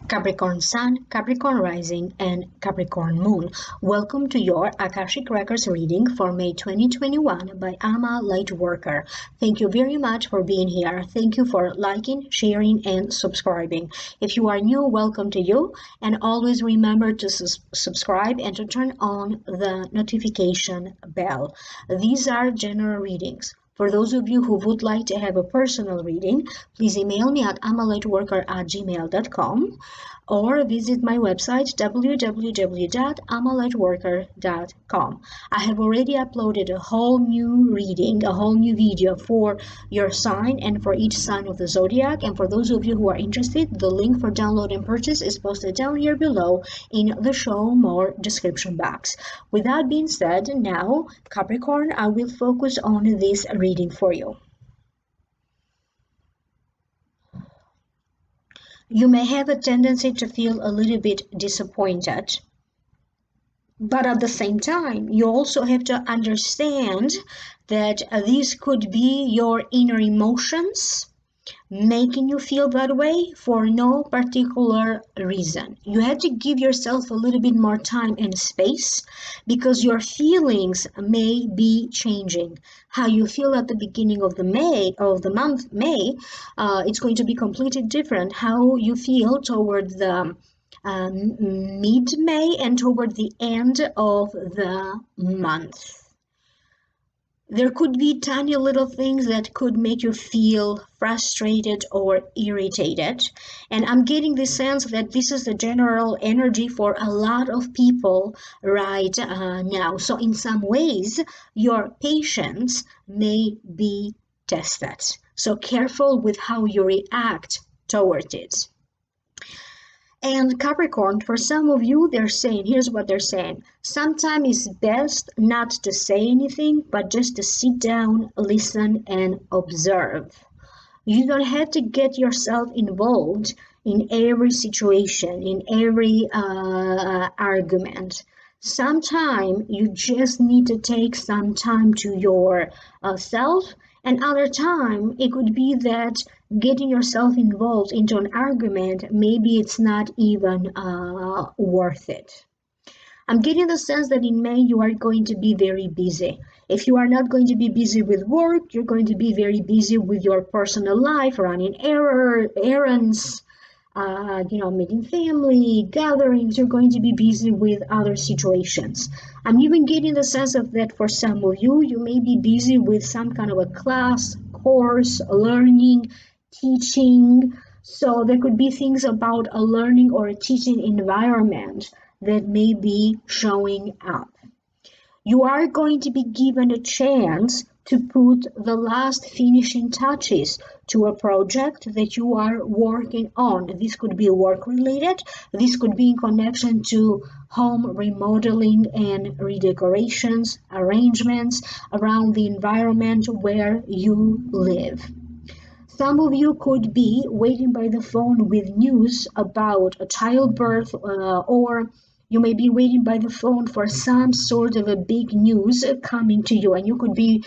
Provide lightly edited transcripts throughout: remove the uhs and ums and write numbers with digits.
Capricorn Sun, Capricorn Rising, and Capricorn Moon. Welcome to your Akashic Records reading for May 2021 by amalightworker. Thank you very much for being here. Thank you for liking, sharing, and subscribing. If you are new, welcome to you. And always remember to subscribe and to turn on the notification bell. These are general readings. For those of you who would like to have a personal reading, please email me at amalightworker@gmail.com or visit my website www.amalightworker.com. I have already uploaded a whole new reading, a whole new video for your sign and for each sign of the zodiac. And for those of you who are interested, the link for download and purchase is posted down here below in the show more description box. With that being said, now Capricorn, I will focus on this reading for you. You may have a tendency to feel a little bit disappointed, but at the same time, you also have to understand that these could be your inner emotions making you feel that way for no particular reason. You have to give yourself a little bit more time and space because your feelings may be changing. How you feel at the beginning of the month May, it's going to be completely different. How you feel toward the mid-May and toward the end of the month. There could be tiny little things that could make you feel frustrated or irritated. And I'm getting the sense that this is the general energy for a lot of people right now. So in some ways, your patience may be tested. So careful with how you react toward it. And Capricorn, for some of you, here's what they're saying. Sometimes it's best not to say anything, but just to sit down, listen, and observe. You don't have to get yourself involved in every situation, in every argument. Sometimes you just need to take some time to yourself, and other time it could be that getting yourself involved into an argument, maybe it's not even worth it. I'm getting the sense that in May you are going to be very busy. If you are not going to be busy with work, you're going to be very busy with your personal life, running errands, meeting family, gatherings. You're going to be busy with other situations. I'm even getting the sense of that for some of you, you may be busy with some kind of a class, course, learning, teaching. So there could be things about a learning or a teaching environment that may be showing up. You are going to be given a chance to put the last finishing touches to a project that you are working on. This could be work related. This could be in connection to home remodeling and redecorations, arrangements around the environment where you live. Some of you could be waiting by the phone with news about a childbirth, or you may be waiting by the phone for some sort of a big news coming to you, and you could be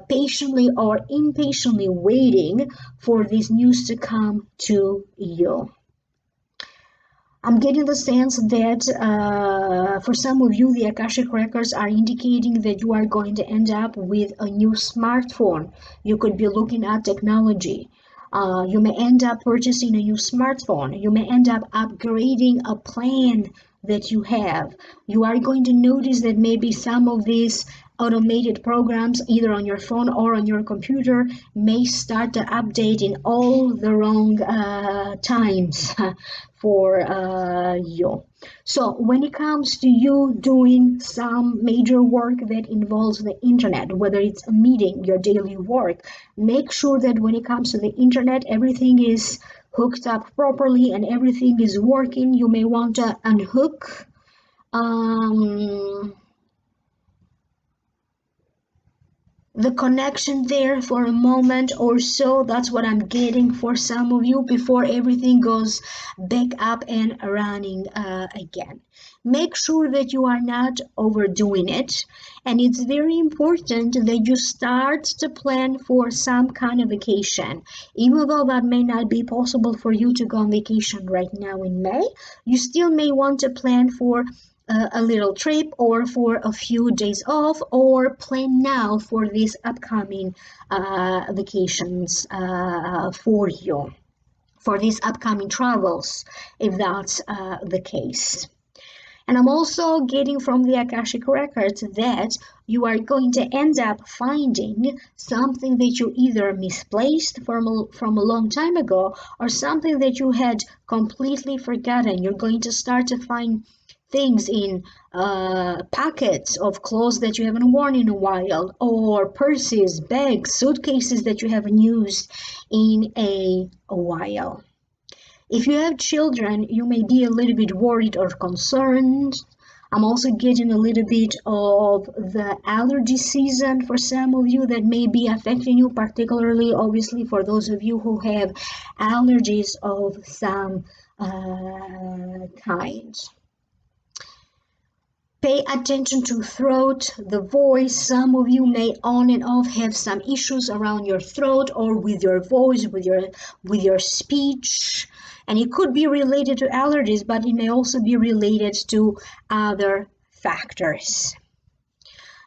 patiently or impatiently waiting for this news to come to you. I'm getting the sense that for some of you, the Akashic records are indicating that you are going to end up with a new smartphone. You could be looking at technology. You may end up purchasing a new smartphone. You may end up upgrading a plan that you have. You are going to notice that maybe some of these automated programs, either on your phone or on your computer, may start to update in all the wrong times for you. So when it comes to you doing some major work that involves the internet, whether it's a meeting, your daily work, make sure that when it comes to the internet, everything is hooked up properly and everything is working. You may want to unhook the connection there for a moment or so. That's what I'm getting for some of you before everything goes back up and running again. Make sure that you are not overdoing it, and it's very important that you start to plan for some kind of vacation. Even though that may not be possible for you to go on vacation right now in May, you still may want to plan for a little trip or for a few days off, or plan now for these upcoming vacations for you, for these upcoming travels, if that's the case. And I'm also getting from the Akashic records that you are going to end up finding something that you either misplaced from a long time ago, or something that you had completely forgotten. You're going to start to find things in pockets of clothes that you haven't worn in a while, or purses, bags, suitcases that you haven't used in a while. If you have children, you may be a little bit worried or concerned. I'm also getting a little bit of the allergy season for some of you that may be affecting you, particularly obviously for those of you who have allergies of some kind. Pay attention to throat, the voice. Some of you may on and off have some issues around your throat or with your voice, with your speech. And it could be related to allergies, but it may also be related to other factors.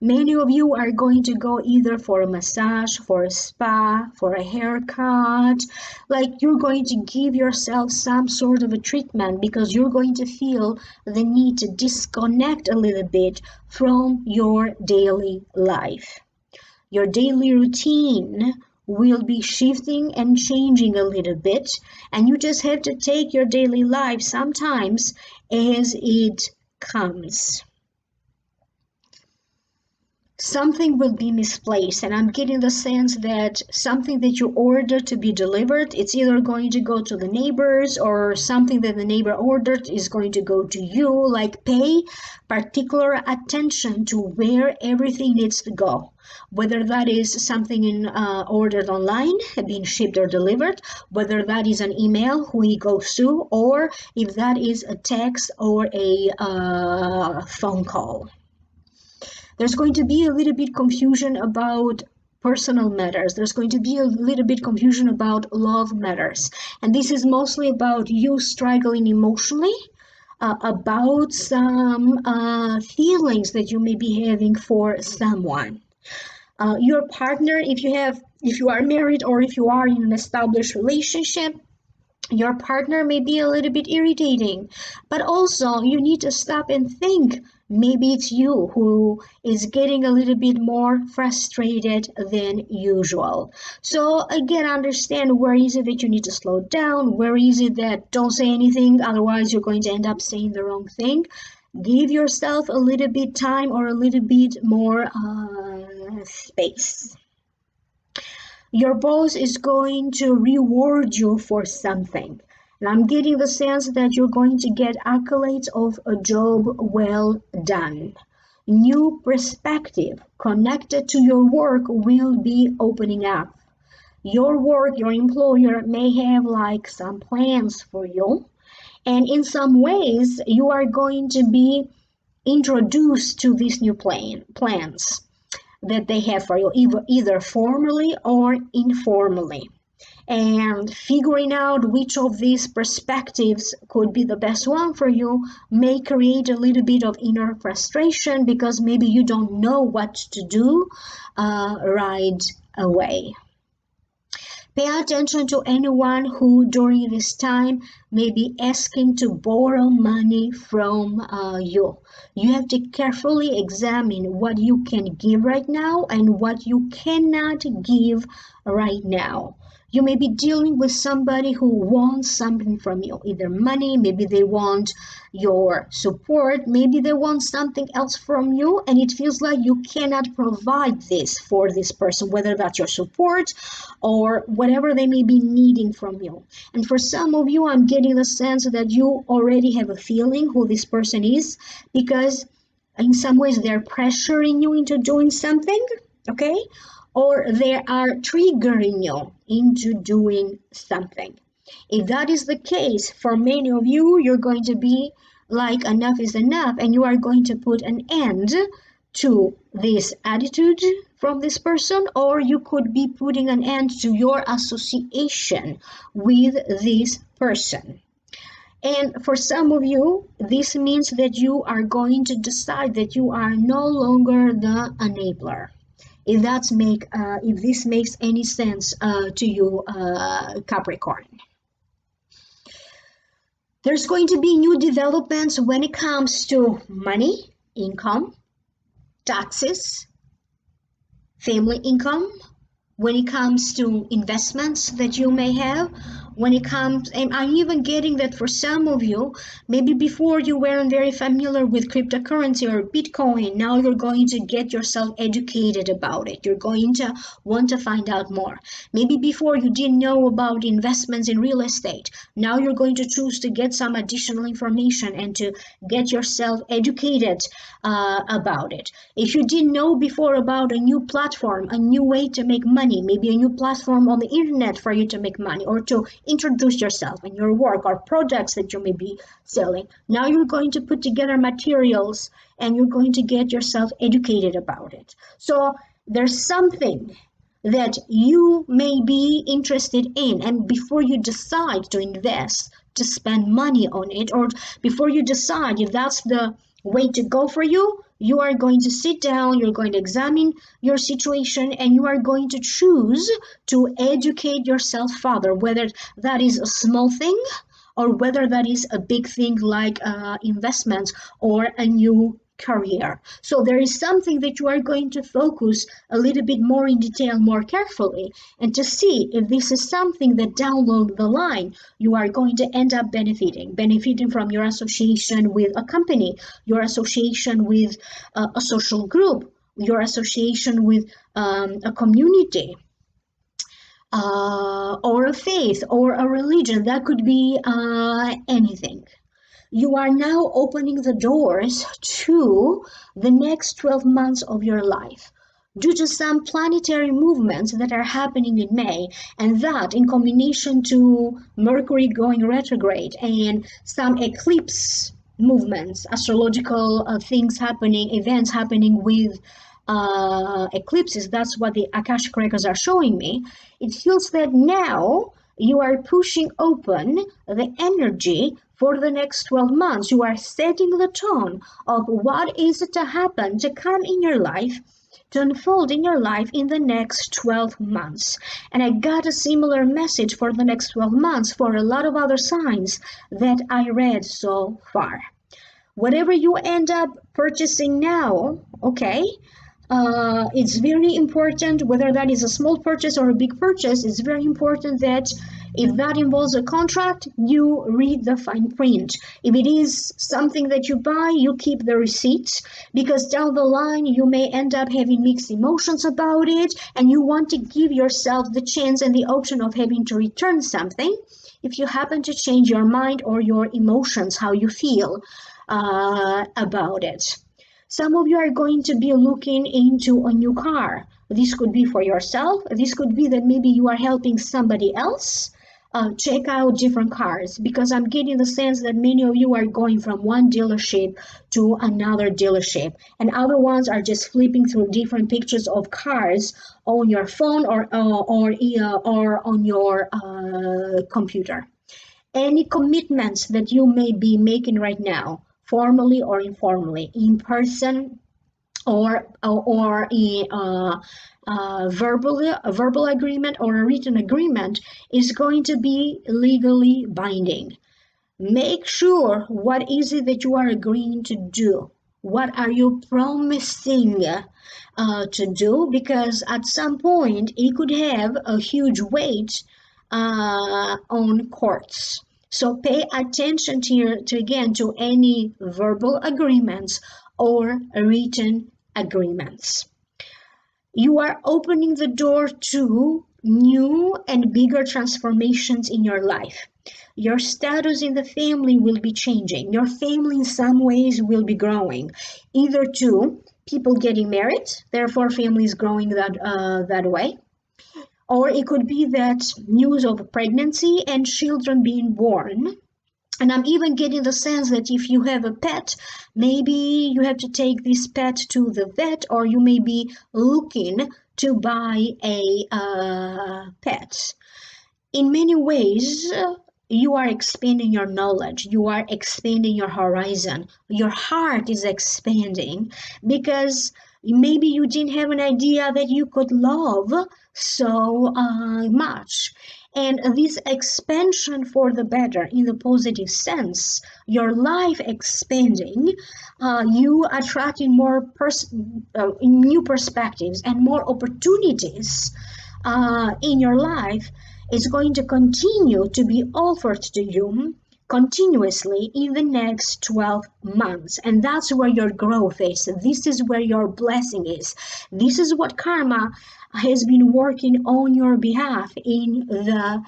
Many of you are going to go either for a massage, for a spa, for a haircut. Like you're going to give yourself some sort of a treatment because you're going to feel the need to disconnect a little bit from your daily life. Your daily routine will be shifting and changing a little bit, and you just have to take your daily life sometimes as it comes. Something will be misplaced, and I'm getting the sense that something that you order to be delivered, it's either going to go to the neighbors, or something that the neighbor ordered is going to go to you. Like, pay particular attention to where everything needs to go, whether that is something ordered online, being shipped or delivered, whether that is an email who it goes to, or if that is a text or a phone call. There's going to be a little bit confusion about personal matters. There's going to be a little bit confusion about love matters. And this is mostly about you struggling emotionally, about some feelings that you may be having for someone. Your partner, if you are married or if you are in an established relationship, your partner may be a little bit irritating, but also you need to stop and think. Maybe it's you who is getting a little bit more frustrated than usual. So again, understand where is it that you need to slow down, where is it that don't say anything, otherwise you're going to end up saying the wrong thing. Give yourself a little bit time or a little bit more space. Your boss is going to reward you for something. And I'm getting the sense that you're going to get accolades of a job well done. New perspective connected to your work will be opening up. Your work, your employer may have like some plans for you. And in some ways, you are going to be introduced to these new plans that they have for you, either formally or informally. And figuring out which of these perspectives could be the best one for you may create a little bit of inner frustration because maybe you don't know what to do right away. Pay attention to anyone who during this time may be asking to borrow money from you. You have to carefully examine what you can give right now and what you cannot give right now. You may be dealing with somebody who wants something from you, either money, maybe they want your support, maybe they want something else from you, and it feels like you cannot provide this for this person, whether that's your support or whatever they may be needing from you. And for some of you, I'm getting the sense that you already have a feeling who this person is, because in some ways they're pressuring you into doing something, okay? or they are triggering you into doing something. If that is the case, for many of you, you're going to be like enough is enough, and you are going to put an end to this attitude from this person, or you could be putting an end to your association with this person. And for some of you, this means that you are going to decide that you are no longer the enabler. If this makes any sense to you, Capricorn. There's going to be new developments when it comes to money, income, taxes, family income, when it comes to investments that you may have, when it comes, and I'm even getting that for some of you, maybe before you weren't very familiar with cryptocurrency or Bitcoin, now you're going to get yourself educated about it. You're going to want to find out more. Maybe before you didn't know about investments in real estate. Now you're going to choose to get some additional information and to get yourself educated about it. If you didn't know before about a new platform, a new way to make money, maybe a new platform on the internet for you to make money or to introduce yourself and your work or products that you may be selling. Now you're going to put together materials and you're going to get yourself educated about it. So there's something that you may be interested in, and before you decide to invest, to spend money on it, or before you decide if that's the way to go for you, you are going to sit down, you're going to examine your situation, and you are going to choose to educate yourself further, whether that is a small thing or whether that is a big thing like investments or a new career. So there is something that you are going to focus a little bit more in detail, more carefully, and to see if this is something that down the line you are going to end up benefiting from your association with a company, your association with a social group, your association with a community, or a faith or a religion. That could be anything. You are now opening the doors to the next 12 months of your life due to some planetary movements that are happening in May, and that in combination to Mercury going retrograde and some eclipse movements, astrological events happening with eclipses. That's what the Akashic records are showing me. It feels that now you are pushing open the energy for the next 12 months. You are setting the tone of what is to happen, to come in your life, to unfold in your life in the next 12 months. And I got a similar message for the next 12 months for a lot of other signs that I read so far. Whatever you end up purchasing now, okay, it's very important, whether that is a small purchase or a big purchase, it's very important that if that involves a contract, you read the fine print. If it is something that you buy, you keep the receipts, because down the line you may end up having mixed emotions about it, and you want to give yourself the chance and the option of having to return something if you happen to change your mind or your emotions, how you feel about it. Some of you are going to be looking into a new car. This could be for yourself. This could be that maybe you are helping somebody else check out different cars, because I'm getting the sense that many of you are going from one dealership to another dealership, and other ones are just flipping through different pictures of cars on your phone or on your computer. Any commitments that you may be making right now, formally or informally, in person or in a verbal agreement or a written agreement, is going to be legally binding. Make sure what is it that you are agreeing to do. What are you promising to do? Because at some point it could have a huge weight on courts. So pay attention to any verbal agreements or written agreements. You are opening the door to new and bigger transformations in your life. Your status in the family will be changing. Your family in some ways will be growing, either to people getting married, therefore families growing that way. Or it could be that news of pregnancy and children being born. And I'm even getting the sense that if you have a pet, maybe you have to take this pet to the vet, or you may be looking to buy a pet. In many ways, you are expanding your knowledge, you are expanding your horizon, your heart is expanding because maybe you didn't have an idea that you could love so much. And this expansion for the better in the positive sense, your life expanding, you attracting more new perspectives and more opportunities in your life is going to continue to be offered to you continuously in the next 12 months. And that's where your growth is. This is where your blessing is. This is what karma has been working on your behalf in the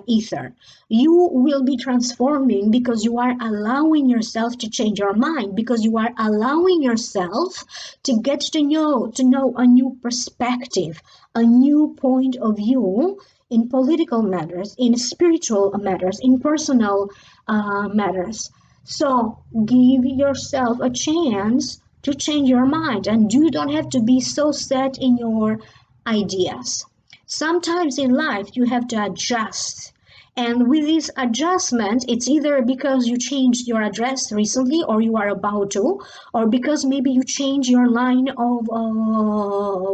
ether. You will be transforming because you are allowing yourself to change your mind, because you are allowing yourself to get to know a new perspective, a new point of view in political matters, in spiritual matters, in personal matters. So give yourself a chance to change your mind, and you don't have to be so set in your ideas. Sometimes in life you have to adjust. And with this adjustment, it's either because you changed your address recently or you are about to, or because maybe you change your line of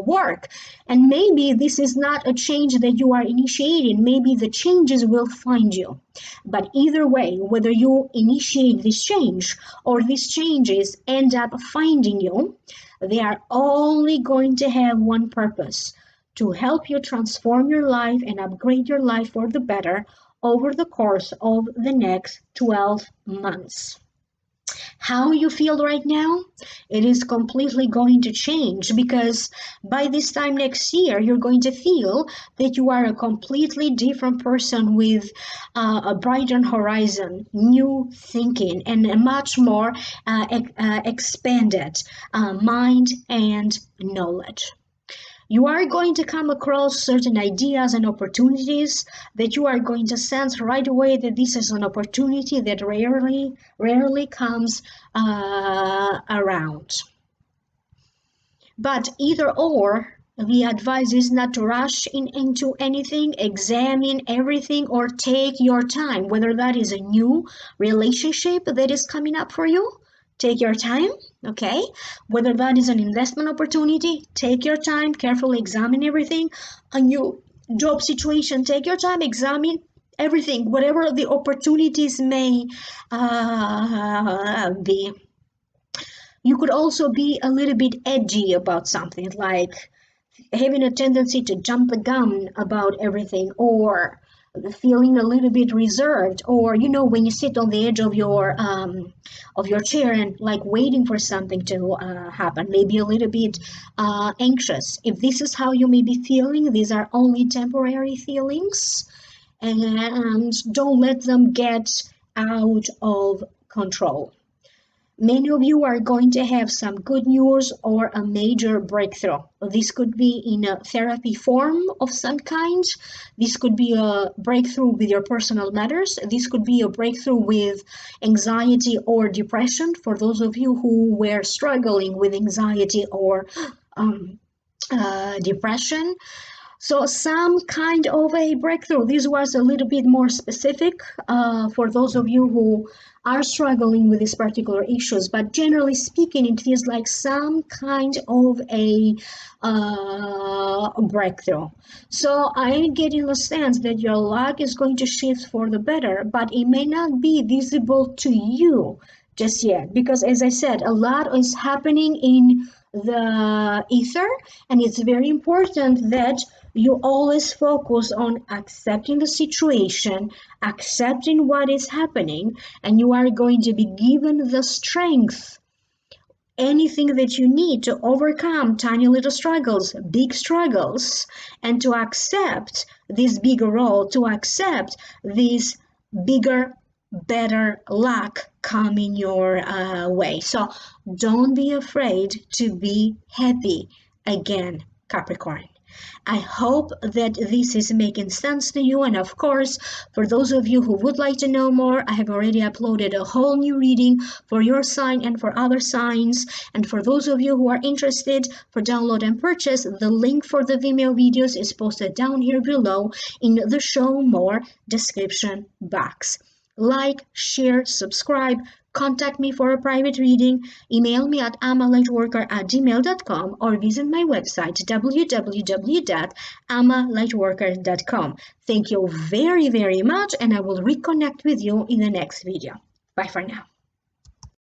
work. And maybe this is not a change that you are initiating. Maybe the changes will find you. But either way, whether you initiate this change or these changes end up finding you, they are only going to have one purpose: to help you transform your life and upgrade your life for the better over the course of the next 12 months. How you feel right now, it is completely going to change, because by this time next year, you're going to feel that you are a completely different person with a brighter horizon, new thinking, and a much more expanded mind and knowledge. You are going to come across certain ideas and opportunities that you are going to sense right away that this is an opportunity that rarely comes around. But either or, the advice is not to rush into anything, examine everything, or take your time, whether that is a new relationship that is coming up for you. Take your time, okay? Whether that is an investment opportunity, take your time, carefully examine everything. A new job situation, take your time, examine everything, whatever the opportunities may be. You could also be a little bit edgy about something, like having a tendency to jump the gun about everything, or feeling a little bit reserved, or when you sit on the edge of your chair and like waiting for something to happen, maybe a little bit anxious. If this is how you may be feeling, these are only temporary feelings, and don't let them get out of control. Many of you are going to have some good news or a major breakthrough. This could be in a therapy form of some kind. This could be a breakthrough with your personal matters. This could be a breakthrough with anxiety or depression for those of you who were struggling with anxiety or depression. So some kind of a breakthrough. This was a little bit more specific for those of you who are struggling with these particular issues. But generally speaking, it feels like some kind of a breakthrough. So I'm getting the sense that your luck is going to shift for the better, but it may not be visible to you just yet, because as I said, a lot is happening in the ether, and it's very important that you always focus on accepting the situation, accepting what is happening, and you are going to be given the strength, anything that you need to overcome tiny little struggles, big struggles, and to accept this bigger role, to accept this bigger better luck coming your way. So don't be afraid to be happy again, Capricorn. I hope that this is making sense to you. And of course, for those of you who would like to know more, I have already uploaded a whole new reading for your sign and for other signs. And for those of you who are interested for download and purchase, the link for the Vimeo videos is posted down here below in the show more description box. Like, share, subscribe, contact me for a private reading, email me at amalightworker@gmail.com or visit my website www.amalightworker.com. Thank you very, very much, and I will reconnect with you in the next video. Bye for now.